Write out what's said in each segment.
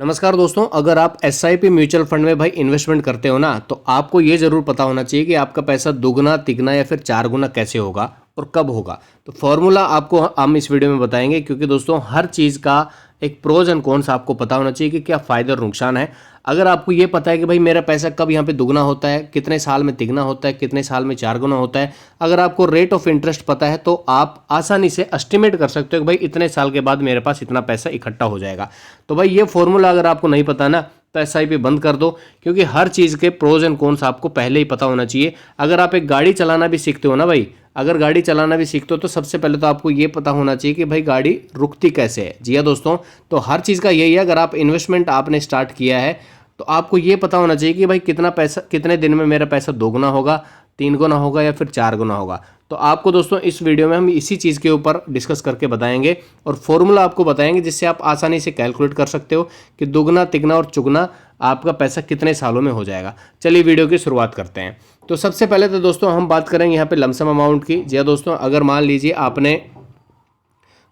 नमस्कार दोस्तों, अगर आप एसआईपी म्यूचुअल फंड में भाई इन्वेस्टमेंट करते हो ना, तो आपको ये ज़रूर पता होना चाहिए कि आपका पैसा दुगना तिगना या फिर चार गुना कैसे होगा और कब होगा। तो फॉर्मूला आपको हम इस वीडियो में बताएंगे, क्योंकि दोस्तों हर चीज़ का एक प्रोज एंड कॉन्स आपको पता होना चाहिए कि क्या फ़ायदा और नुकसान है। अगर आपको ये पता है कि भाई मेरा पैसा कब यहाँ पे दुगना होता है, कितने साल में तिगना होता है, कितने साल में चार गुना होता है, अगर आपको रेट ऑफ इंटरेस्ट पता है, तो आप आसानी से एस्टिमेट कर सकते हो कि भाई इतने साल के बाद मेरे पास इतना पैसा इकट्ठा हो जाएगा। तो भाई ये फॉर्मूला अगर आपको नहीं पता ना, तो एसआईपी बंद कर दो, क्योंकि हर चीज़ के प्रोज एंड कॉन्स आपको पहले ही पता होना चाहिए। अगर आप एक गाड़ी चलाना भी सीखते हो ना भाई, अगर गाड़ी चलाना भी सीखते हो तो सबसे पहले तो आपको ये पता होना चाहिए कि भाई गाड़ी रुकती कैसे है। जी हाँ दोस्तों, तो हर चीज़ का यही है। अगर आप इन्वेस्टमेंट आपने स्टार्ट किया है तो आपको ये पता होना चाहिए कि भाई कितना पैसा, कितने दिन में मेरा पैसा दोगुना होगा, तीन गुना होगा या फिर चार गुना होगा। तो आपको दोस्तों इस वीडियो में हम इसी चीज़ के ऊपर डिस्कस करके बताएंगे और फॉर्मूला आपको बताएंगे, जिससे आप आसानी से कैलकुलेट कर सकते हो कि दुगना तिगना और चुगना आपका पैसा कितने सालों में हो जाएगा। चलिए वीडियो की शुरुआत करते हैं। तो सबसे पहले तो दोस्तों हम बात करेंगे यहाँ पे लमसम अमाउंट की। जी हाँ दोस्तों, अगर मान लीजिए आपने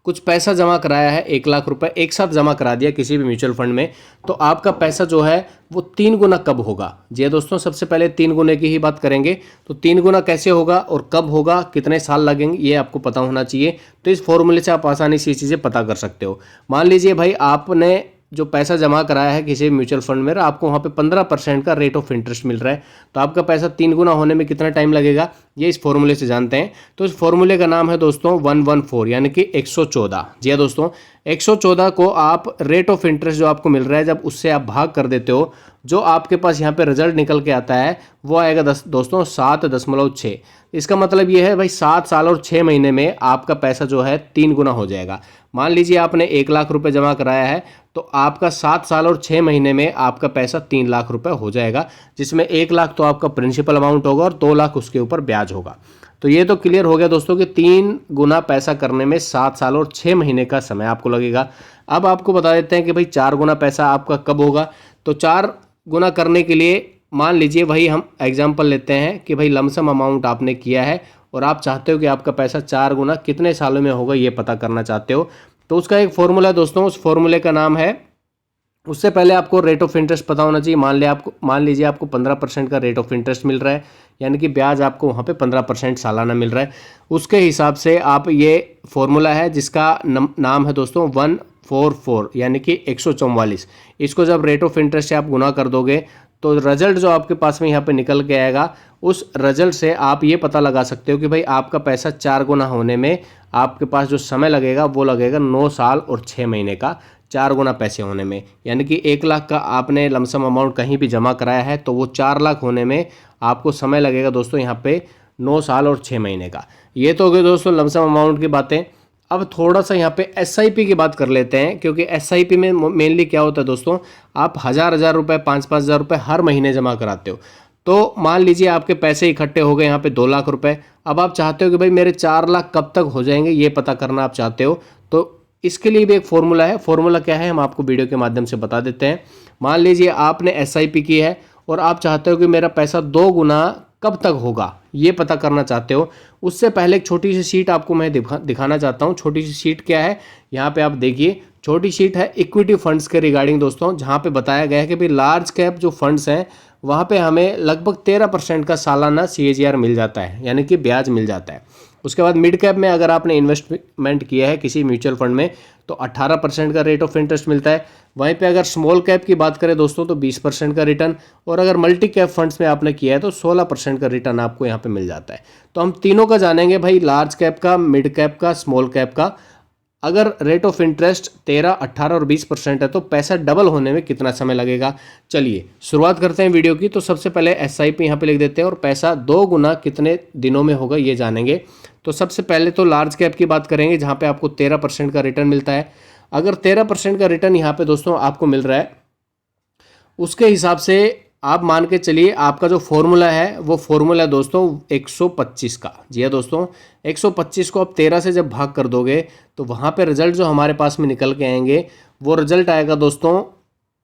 कुछ पैसा जमा कराया है, 1 लाख रुपए एक साथ जमा करा दिया किसी भी म्यूचुअल फंड में, तो आपका पैसा जो है वो तीन गुना कब होगा। जी हाँ दोस्तों, सबसे पहले तीन गुने की ही बात करेंगे। तो तीन गुना कैसे होगा और कब होगा, कितने साल लगेंगे, ये आपको पता होना चाहिए। तो इस फॉर्मूले से आप आसानी से ये चीज़ें पता कर सकते हो। मान लीजिए भाई आपने जो पैसा जमा कराया है किसी म्यूचुअल फंड में, आपको वहाँ पे 15% का रेट ऑफ इंटरेस्ट मिल रहा है, तो आपका पैसा तीन गुना होने में कितना टाइम लगेगा, ये इस फॉर्मूले से जानते हैं। तो इस फॉर्मूले का नाम है दोस्तों 114, यानी कि 114। जी हाँ दोस्तों, 114 को आप रेट ऑफ इंटरेस्ट जो आपको मिल रहा है, जब उससे आप भाग कर देते हो, जो आपके पास यहाँ पे रिजल्ट निकल के आता है वो आएगा दोस्तों 7.6। इसका मतलब ये है भाई 7 साल और 6 महीने में आपका पैसा जो है तीन गुना हो जाएगा। मान लीजिए आपने 1 लाख रुपए जमा कराया है, तो आपका 7 साल और 6 महीने में आपका पैसा 3 लाख रुपए हो जाएगा, जिसमें 1 लाख तो आपका प्रिंसिपल अमाउंट होगा और 2 लाख उसके ऊपर ब्याज होगा। तो ये तो क्लियर हो गया दोस्तों कि तीन गुना पैसा करने में 7 साल और 6 महीने का समय आपको लगेगा। अब आपको बता देते हैं कि भाई चार गुना पैसा आपका कब होगा। तो चार गुना करने के लिए मान लीजिए वही हम एग्जाम्पल लेते हैं कि भाई लमसम अमाउंट आपने किया है और आप चाहते हो कि आपका पैसा चार गुना कितने सालों में होगा, ये पता करना चाहते हो। तो उसका एक फॉर्मूला है दोस्तों, उस फॉर्मूले का नाम है, उससे पहले आपको रेट ऑफ इंटरेस्ट पता होना चाहिए। मान लीजिए आपको 15% का रेट ऑफ इंटरेस्ट मिल रहा है, यानी कि ब्याज आपको वहाँ पे 15% सालाना मिल रहा है। उसके हिसाब से आप ये फॉर्मूला है जिसका नाम है दोस्तों 144, यानी कि 144। इसको जब रेट ऑफ इंटरेस्ट से आप गुना कर दोगे तो रिजल्ट जो आपके पास में यहाँ पे निकल के आएगा, उस रिजल्ट से आप ये पता लगा सकते हो कि भाई आपका पैसा चार गुना होने में आपके पास जो समय लगेगा वो लगेगा 9 साल और 6 महीने का, चार गुना पैसे होने में। यानी कि 1 लाख का आपने लमसम अमाउंट कहीं भी जमा कराया है, तो वो 4 लाख होने में आपको समय लगेगा दोस्तों यहाँ पे 9 साल और 6 महीने का। ये तो हो गए दोस्तों लमसम अमाउंट की बातें। अब थोड़ा सा यहाँ पे एसआईपी की बात कर लेते हैं, क्योंकि एसआईपी में मेनली क्या होता है दोस्तों, आप हज़ार रुपये 5-5 हज़ार रुपये हर महीने जमा कराते हो। तो मान लीजिए आपके पैसे इकट्ठे हो गए यहाँ पे 2 लाख रुपए। अब आप चाहते हो कि भाई मेरे 4 लाख कब तक हो जाएंगे, ये पता करना आप चाहते हो। तो इसके लिए भी एक फॉर्मूला है। फॉर्मूला क्या है, हम आपको वीडियो के माध्यम से बता देते हैं। मान लीजिए आपने एसआईपी की है और आप चाहते हो कि मेरा पैसा दो गुना कब तक होगा, ये पता करना चाहते हो। उससे पहले एक छोटी सी शीट आपको मैं दिखाना चाहता हूँ। छोटी सी शीट क्या है, यहाँ पे आप देखिए, छोटी शीट है इक्विटी फंड्स के रिगार्डिंग दोस्तों, जहाँ पे बताया गया है कि भाई लार्ज कैप जो फंड्स हैं वहाँ पे हमें लगभग 13% का सालाना CAGR मिल जाता है, यानी कि ब्याज मिल जाता है। उसके बाद मिड कैप में अगर आपने इन्वेस्टमेंट किया है किसी म्यूचुअल फंड में, तो 18% का रेट ऑफ इंटरेस्ट मिलता है। वहीं पे अगर स्मॉल कैप की बात करें दोस्तों, तो 20% का रिटर्न, और अगर मल्टी कैप फंड्स में आपने किया है तो 16% का रिटर्न आपको यहाँ पे मिल जाता है। तो हम तीनों का जानेंगे भाई, लार्ज कैप का, मिड कैप का, स्मॉल कैप का। अगर रेट ऑफ इंटरेस्ट 13, 18 और 20% है तो पैसा डबल होने में कितना समय लगेगा। चलिए शुरुआत करते हैं वीडियो की। तो सबसे पहले एसआईपी यहाँ पे लिख देते हैं और पैसा दो गुना कितने दिनों में होगा ये जानेंगे। तो सबसे पहले तो लार्ज कैप की बात करेंगे, जहाँ पे आपको 13% का रिटर्न मिलता है। अगर 13% का रिटर्न यहाँ पे दोस्तों आपको मिल रहा है, उसके हिसाब से आप मान के चलिए आपका जो फॉर्मूला है वो फॉर्मूला है दोस्तों 125 का। जी हाँ दोस्तों, 125 को आप 13 से जब भाग कर दोगे तो वहाँ पे रिजल्ट जो हमारे पास में निकल के आएंगे वो रिजल्ट आएगा दोस्तों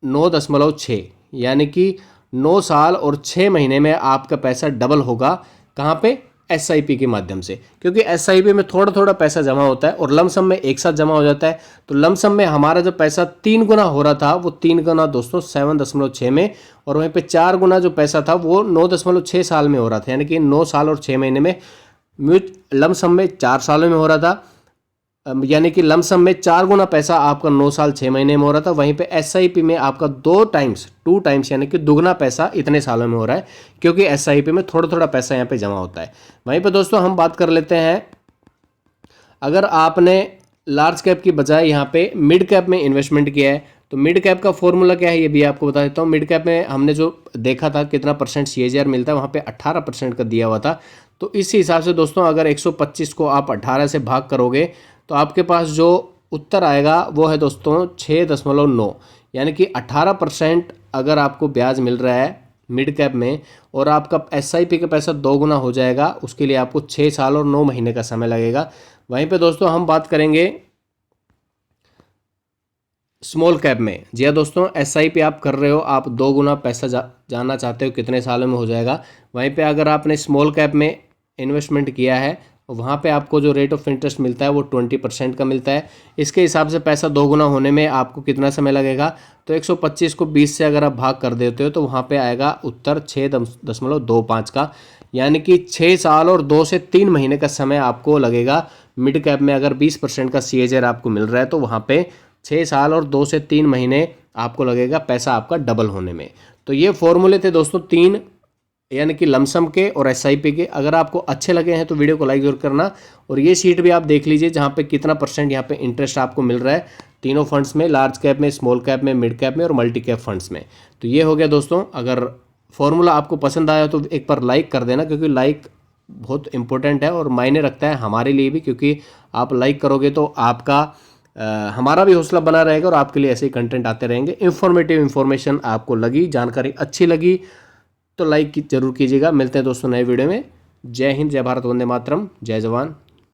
9.6, यानी कि 9 साल और 6 महीने में आपका पैसा डबल होगा। कहाँ पे, एसआईपी के माध्यम से, क्योंकि एसआईपी में थोड़ा थोड़ा पैसा जमा होता है और लमसम में एक साथ जमा हो जाता है। तो लमसम में हमारा जो पैसा 3 गुना हो रहा था वो 3 गुना दोस्तों 7.6 में, और वहीं पे 4 गुना जो पैसा था वो 9.6 साल में हो रहा था, यानी कि 9 साल और 6 महीने में। लमसम में 4 सालों में हो रहा था, यानी कि लमसम में 4 गुना पैसा आपका 9 साल 6 महीने में हो रहा था। वहीं पे एसआईपी में आपका 2 टाइम्स यानी कि दुगना पैसा इतने सालों में हो रहा है, क्योंकि एसआईपी में थोड़ा थोड़ा पैसा यहाँ पे जमा होता है। वहीं पे दोस्तों हम बात कर लेते हैं, अगर आपने लार्ज कैप की बजाय यहाँ पे मिड कैप में इन्वेस्टमेंट किया है तो मिड कैप का फॉर्मूला क्या है ये भी आपको बता देता हूँ। मिड कैप में हमने जो देखा था कितना परसेंट CAGR मिलता है, वहाँ पे 18% का दिया हुआ था। तो इस हिसाब से दोस्तों अगर 125 को आप 18 से भाग करोगे तो आपके पास जो उत्तर आएगा वो है दोस्तों 6.9, यानी कि 18% अगर आपको ब्याज मिल रहा है मिड कैप में और आपका एसआईपी का पैसा 2 गुना हो जाएगा, उसके लिए आपको 6 साल और 9 महीने का समय लगेगा। वहीं पे दोस्तों हम बात करेंगे स्मॉल कैप में। जी हाँ दोस्तों, एसआईपी आप कर रहे हो, आप 2 गुना पैसा जानना चाहते हो कितने सालों में हो जाएगा। वहीं पे अगर आपने स्मॉल कैप में इन्वेस्टमेंट किया है वहाँ पे आपको जो रेट ऑफ इंटरेस्ट मिलता है वो 20% का मिलता है। इसके हिसाब से पैसा 2 गुना होने में आपको कितना समय लगेगा, तो 125 को 20 से अगर आप भाग कर देते हो तो वहाँ पे आएगा उत्तर 6.25 का, यानी कि 6 साल और 2 से 3 महीने का समय आपको लगेगा। मिड कैप में अगर 20% का CAGR आपको मिल रहा है तो वहाँ पे 6 साल और 2 से 3 महीने आपको लगेगा पैसा आपका डबल होने में। तो ये फॉर्मूले थे दोस्तों 3, यानी कि लमसम के और एसआईपी के। अगर आपको अच्छे लगे हैं तो वीडियो को लाइक जरूर करना, और ये शीट भी आप देख लीजिए जहाँ पे कितना परसेंट यहाँ पे इंटरेस्ट आपको मिल रहा है तीनों फंड्स में, लार्ज कैप में, स्मॉल कैप में, मिड कैप में और मल्टी कैप फंड्स में। तो ये हो गया दोस्तों। अगर फॉर्मूला आपको पसंद आया तो एक बार लाइक कर देना, क्योंकि लाइक बहुत इंपॉर्टेंट है और मायने रखता है हमारे लिए भी, क्योंकि आप लाइक करोगे तो आपका हमारा भी हौसला बना रहेगा और आपके लिए ऐसे ही कंटेंट आते रहेंगे। इन्फॉर्मेशन आपको लगी, जानकारी अच्छी लगी तो लाइक जरूर कीजिएगा। मिलते हैं दोस्तों नए वीडियो में। जय हिंद, जय भारत, वंदे मातरम, जय जवान